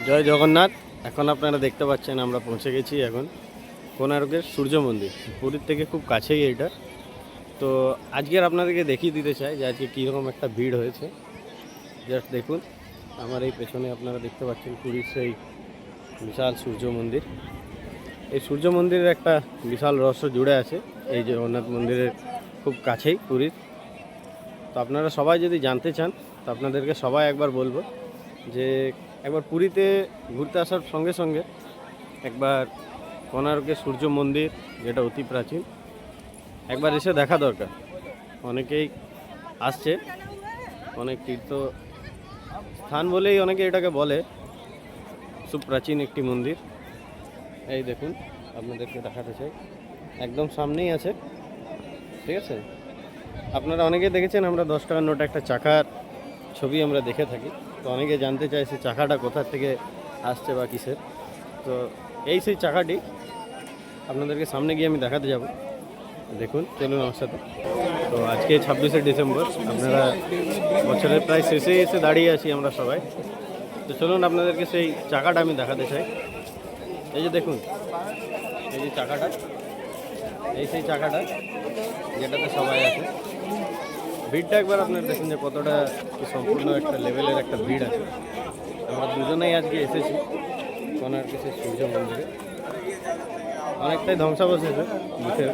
জয় জগন্নাথ। এখন আপনারা দেখতে পাচ্ছেন আমরা পৌঁছে গেছি এখন কোণার্কের সূর্য মন্দির। পুরীর থেকে খুব কাছেই এটা। তো আজকের আপনাদেরকে দেখিয়ে দিতে চাই যে আজকে কীরকম একটা ভিড় হয়েছে। জাস্ট দেখুন, আমার এই পেছনে আপনারা দেখতে পাচ্ছেন পুরীর সেই বিশাল সূর্য মন্দির। এই সূর্য মন্দিরের একটা বিশাল রহস্য জুড়ে আছে এই জগন্নাথ মন্দিরের খুব কাছেই পুরীর। তো আপনারা সবাই যদি জানতে চান তো আপনাদেরকে সবাই একবার বলবো যে একবার পুরীতে ঘুরতে আসার সঙ্গে সঙ্গে একবার কোণার্কের সূর্য মন্দির, যেটা অতি প্রাচীন, একবার এসে দেখা দরকার। অনেকেই আসছে, অনেক তীর্থ স্থান বলেই অনেকে এটাকে বলে। সুপ্রাচীন একটি মন্দির। এই দেখুন, আপনাদেরকে দেখাতে চাই, একদম সামনেই আছে, ঠিক আছে। আপনারা অনেকে দেখেছেন আমরা 10 টাকার নোট একটা চাকার ছবি আমরা দেখে থাকি। তো অনেকে জানতে চায় সে চাকাটা কোথা থেকে আসছে বা কিসের। তো এই সেই চাকাটি আপনাদেরকে সামনে গিয়ে আমি দেখাতে যাব। দেখুন, চলুন আমার সাথে। তো আজকে 26শে ডিসেম্বর, আপনারা বছরের প্রায় শেষে এসে দাঁড়িয়ে আছি আমরা সবাই। তো চলুন আপনাদেরকে সেই চাকাটা আমি দেখাতে চাই। এই যে দেখুন, এই যে চাকাটা, এই সেই চাকাটা যেটাতে সবাই আছে। ভিড়টা একবার আপনারা দেখুন যে কতটা সম্পূর্ণ একটা লেভেলের একটা ভিড় আছে। আমরা দুজনেই আজকে এসেছি কোণার্কের সেই সূর্য মন্দিরে। অনেকটাই ধ্বংসাবশেষ বুঝে